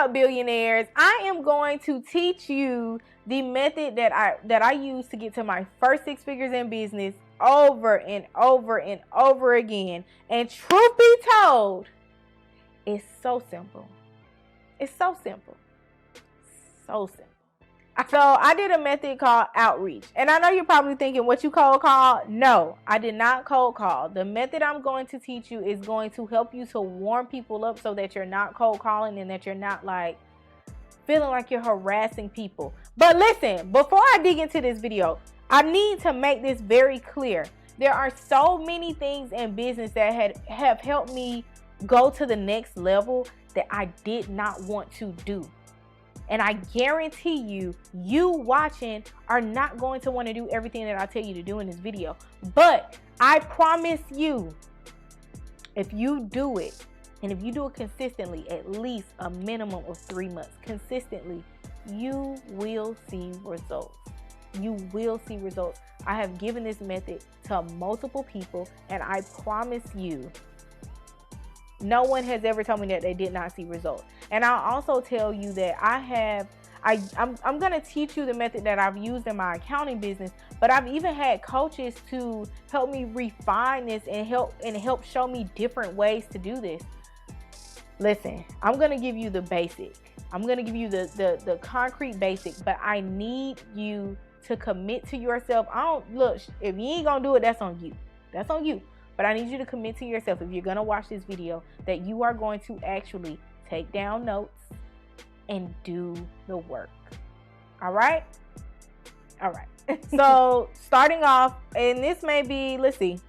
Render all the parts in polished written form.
up, billionaires? I am going to teach you the method that I use to get to my first 6 figures in business over and over and over again. And truth be told, it's so simple. It's so simple. So simple. So I did a method called outreach. And I know you're probably thinking, what, you cold call? No, I did not cold call. The method I'm going to teach you is going to help you to warm people up so that you're not cold calling and that you're not like feeling like you're harassing people. But listen, before I dig into this video, I need to make this very clear. There are so many things in business that have helped me go to the next level that I did not want to do. And I guarantee you, you watching are not going to want to do everything that I tell you to do in this video. But I promise you, if you do it, and if you do it consistently, at least a minimum of 3 months, consistently, you will see results. You will see results. I have given this method to multiple people, and I promise you, no one has ever told me that they did not see results. And I'll also tell you that I'm going to teach you the method that I've used in my accounting business, but I've even had coaches to help me refine this and help show me different ways to do this. Listen, I'm going to give you the basic. I'm going to give you the concrete basic, but I need you to commit to yourself. Look, if you ain't going to do it, that's on you. That's on you. But I need you to commit to yourself, if you're going to watch this video, that you are going to actually take down notes and do the work. All right? All right. So starting off, and this may be, let's see,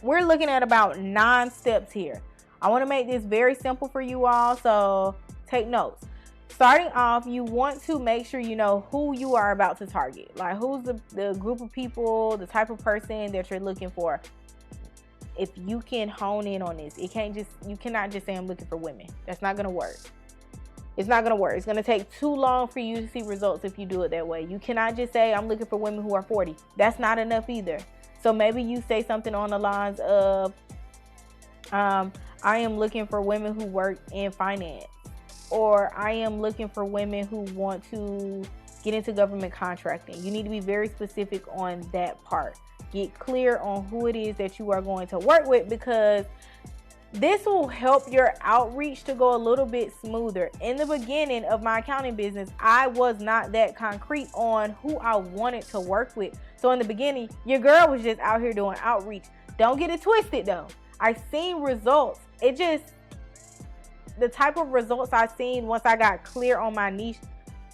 we're looking at about 9 steps here. I want to make this very simple for you all, so take notes. Starting off, you want to make sure you know who you are about to target. Like, who's the group of people, the type of person that you're looking for. If you can hone in on this, you cannot just say I'm looking for women. That's not going to work. It's not going to work. It's going to take too long for you to see results if you do it that way. You cannot just say I'm looking for women who are 40. That's not enough either. So maybe you say something on the lines of, I am looking for women who work in finance, or I am looking for women who want to get into government contracting. You need to be very specific on that part. Get clear on who it is that you are going to work with, because this will help your outreach to go a little bit smoother. In the beginning of my accounting business, I was not that concrete on who I wanted to work with. So in the beginning, your girl was just out here doing outreach. Don't get it twisted though. I seen results. The type of results I seen once I got clear on my niche,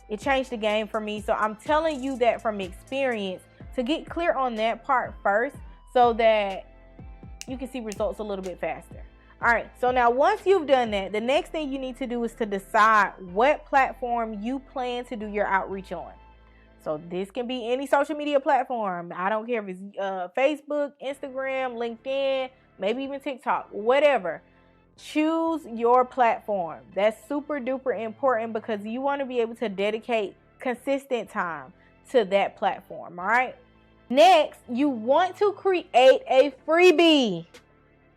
it changed the game for me. So I'm telling you that from experience, to get clear on that part first so that you can see results a little bit faster. All right, so now once you've done that, the next thing you need to do is to decide what platform you plan to do your outreach on. So this can be any social media platform. I don't care if it's Facebook, Instagram, LinkedIn, maybe even TikTok, whatever. Choose your platform. That's super duper important, because you want to be able to dedicate consistent time to that platform. All right. Next, you want to create a freebie.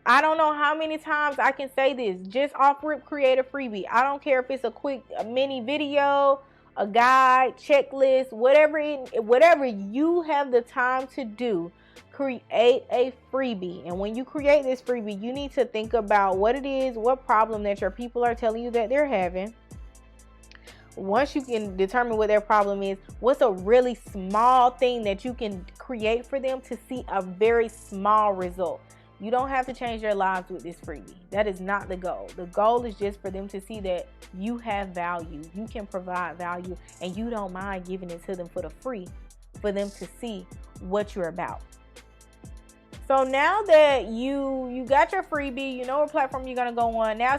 I don't know how many times I can say this. Just off rip, create a freebie. I don't care if it's a mini video, a guide, checklist, whatever you have the time to do. Create a freebie. And when you create this freebie, you need to think about what it is, what problem that your people are telling you that they're having. Once you can determine what their problem is, what's a really small thing that you can create for them to see a very small result. You don't have to change their lives with this freebie. That is not the goal. The goal is just for them to see that you have value, you can provide value, and you don't mind giving it to them for the free, for them to see what you're about. So now that you got your freebie, you know what platform you're going to go on, now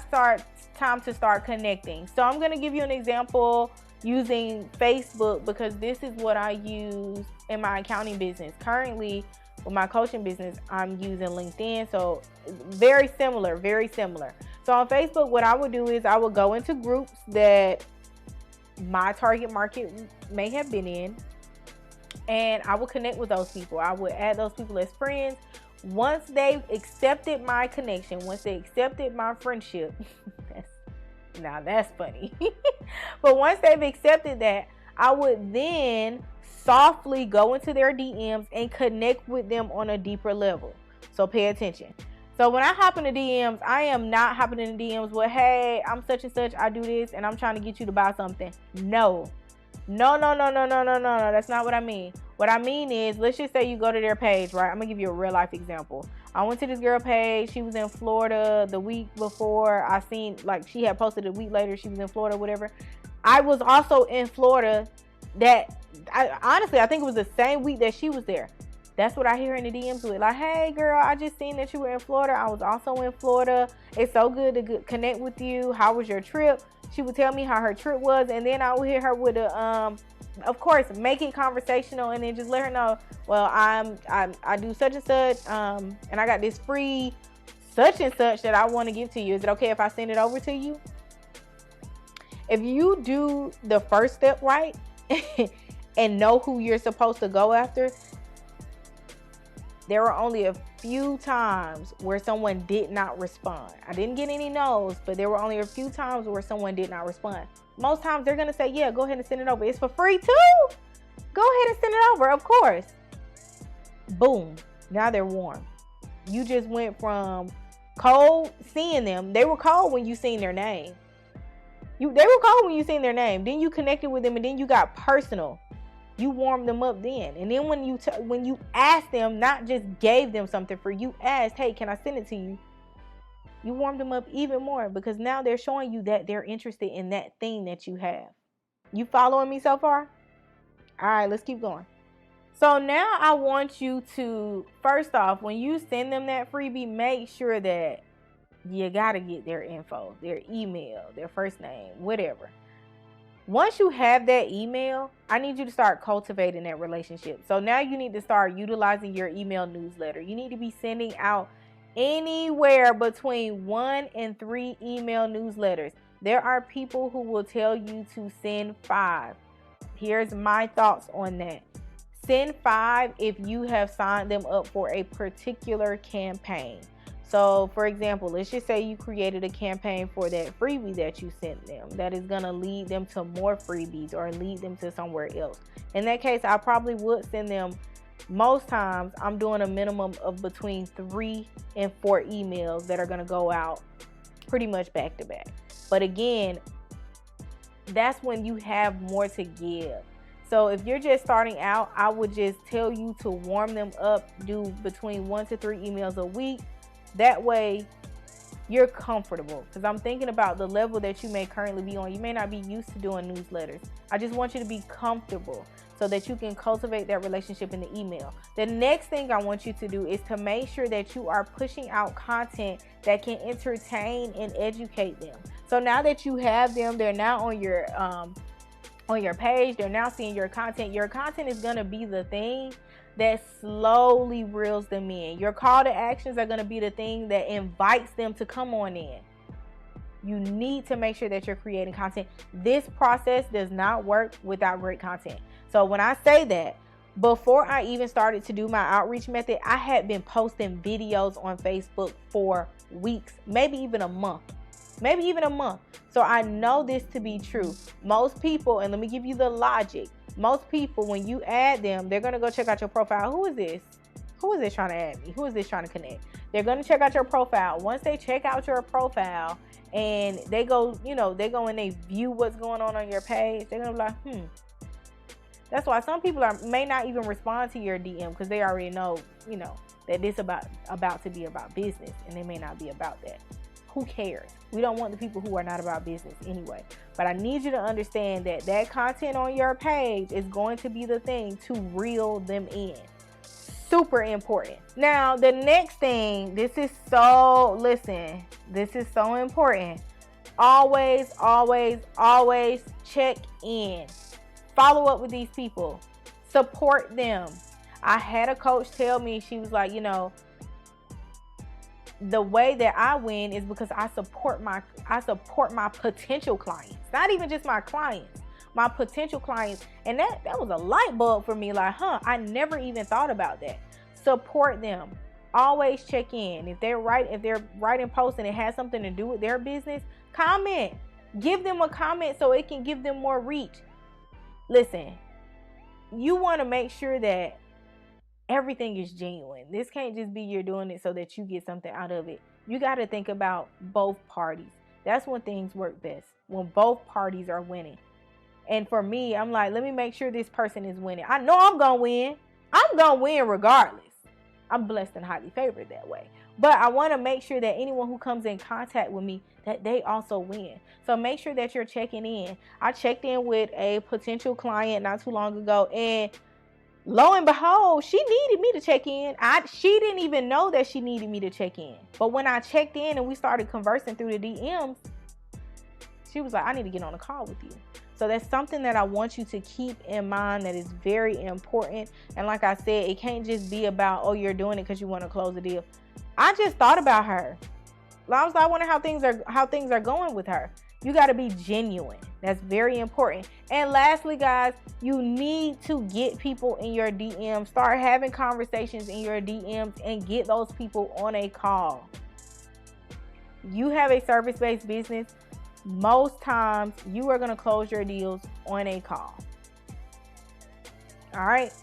time to start connecting. So I'm going to give you an example using Facebook, because this is what I use in my accounting business. Currently, with my coaching business, I'm using LinkedIn. So very similar, very similar. So on Facebook, what I would do is I would go into groups that my target market may have been in, and I would connect with those people. I would add those people as friends. Once they accepted my connection, once they accepted my friendship, Now that's funny. But once they've accepted that, I would then softly go into their DMs and connect with them on a deeper level. So pay attention. So when I hop in the DMs, I am not hopping in the DMs with, hey, I'm such and such, I do this, and I'm trying to get you to buy something. No. That's not what I mean. What I mean is, let's just say you go to their page, right? I'm going to give you a real life example. I went to this girl page. She was in Florida the week before. I seen, like, she had posted a week later. She was in Florida, whatever. I was also in Florida honestly, I think it was the same week that she was there. That's what I hear in the DMs with, like, hey girl, I just seen that you were in Florida. I was also in Florida. It's so good to connect with you. How was your trip? She would tell me how her trip was, and then I would hear her with of course, make it conversational, and then just let her know, well, I do such and such, and I got this free such and such that I want to give to you. Is it okay if I send it over to you? If you do the first step right and know who you're supposed to go after, there were only a few times where someone did not respond. I didn't get any no's, but there were only a few times where someone did not respond. Most times they're going to say, yeah, go ahead and send it over. It's for free too. Go ahead and send it over, of course. Boom. Now they're warm. You just went from cold seeing them. They were cold when you seen their name. They were cold when you seen their name. Then you connected with them, and then you got personal. You warmed them up then. And then when you asked them, not just gave them something free, you asked, hey, can I send it to you? You warmed them up even more, because now they're showing you that they're interested in that thing that you have. You following me so far? All right, let's keep going. So now I want you to, first off, when you send them that freebie, make sure that you got to get their info, their email, their first name, whatever. Once you have that email, I need you to start cultivating that relationship. So now you need to start utilizing your email newsletter. You need to be sending out anywhere between 1 and 3 email newsletters. There are people who will tell you to send 5. Here's my thoughts on that. Send 5 if you have signed them up for a particular campaign. So, for example, let's just say you created a campaign for that freebie that you sent them that is going to lead them to more freebies or lead them to somewhere else. In that case, I probably would send them, most times, I'm doing a minimum of between 3 and 4 emails that are going to go out pretty much back to back. But again, that's when you have more to give. So if you're just starting out, I would just tell you to warm them up, do between 1 to 3 emails a week. That way you're comfortable, because I'm thinking about the level that you may currently be on. You may not be used to doing newsletters. I just want you to be comfortable so that you can cultivate that relationship in the email. The next thing I want you to do is to make sure that you are pushing out content that can entertain and educate them. So now that you have them, they're now on your page, they're now seeing your content. Your content is going to be the thing that slowly reels them in. Your call to actions are going to be the thing that invites them to come on in. You need to make sure that you're creating content. This process does not work without great content. So when I say that, before I even started to do my outreach method, I had been posting videos on Facebook for weeks, maybe even a month. So I know this to be true. Most people, and let me give you the logic. Most people, when you add them, they're going to go check out your profile. Who is this? Who is this trying to add me? Who is this trying to connect? They're going to check out your profile. Once they check out your profile and they go, and they view what's going on your page, they're going to be like, That's why some people may not even respond to your DM, because they already know, that this about to be about business, and they may not be about that. Who cares? We don't want the people who are not about business anyway. But I need you to understand that content on your page is going to be the thing to reel them in. Super important. Now, the next thing, this is so important. Always check in. Follow up with these people. Support them. I had a coach tell me, she was like, the way that I win is because I support my potential clients. Not even just my clients, my potential clients. And that was a light bulb for me. Like, I never even thought about that. Support them. Always check in. If they're writing posts and it has something to do with their business, comment. Give them a comment so it can give them more reach. Listen, you want to make sure that everything is genuine. This can't just be you're doing it so that you get something out of it. You got to think about both parties. That's when things work best, when both parties are winning. And for me, I'm like, let me make sure this person is winning. I know I'm going to win. I'm going to win regardless. I'm blessed and highly favored that way. But I want to make sure that anyone who comes in contact with me, that they also win. So make sure that you're checking in. I checked in with a potential client not too long ago, and lo and behold, she needed me to check in. She didn't even know that she needed me to check in. But when I checked in and we started conversing through the DMs, she was like, I need to get on a call with you. So that's something that I want you to keep in mind that is very important. And like I said, it can't just be about, oh, you're doing it because you want to close a deal. I just thought about her. I was like, I wonder how things are going with her. You got to be genuine. That's very important. And lastly, guys, you need to get people in your DMs. Start having conversations in your DMs and get those people on a call. You have a service-based business. Most times you are going to close your deals on a call. All right.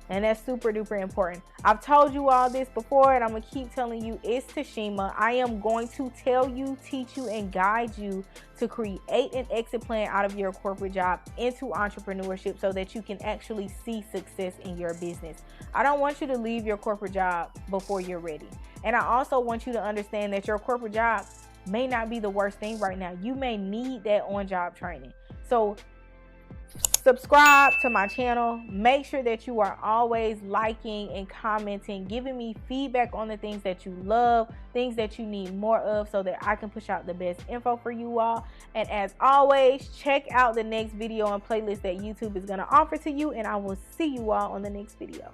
And that's super duper important. I've told you all this before, and I'm going to keep telling you. It's Tashima. I am going to tell you, teach you, and guide you to create an exit plan out of your corporate job into entrepreneurship so that you can actually see success in your business. I don't want you to leave your corporate job before you're ready. And I also want you to understand that your corporate job may not be the worst thing right now. You may need that on-job training. So subscribe to my channel. Make sure that you are always liking and commenting, giving me feedback on the things that you love, things that you need more of, so that I can push out the best info for you all. And as always, check out the next video and playlist that YouTube is going to offer to you, and I will see you all on the next video.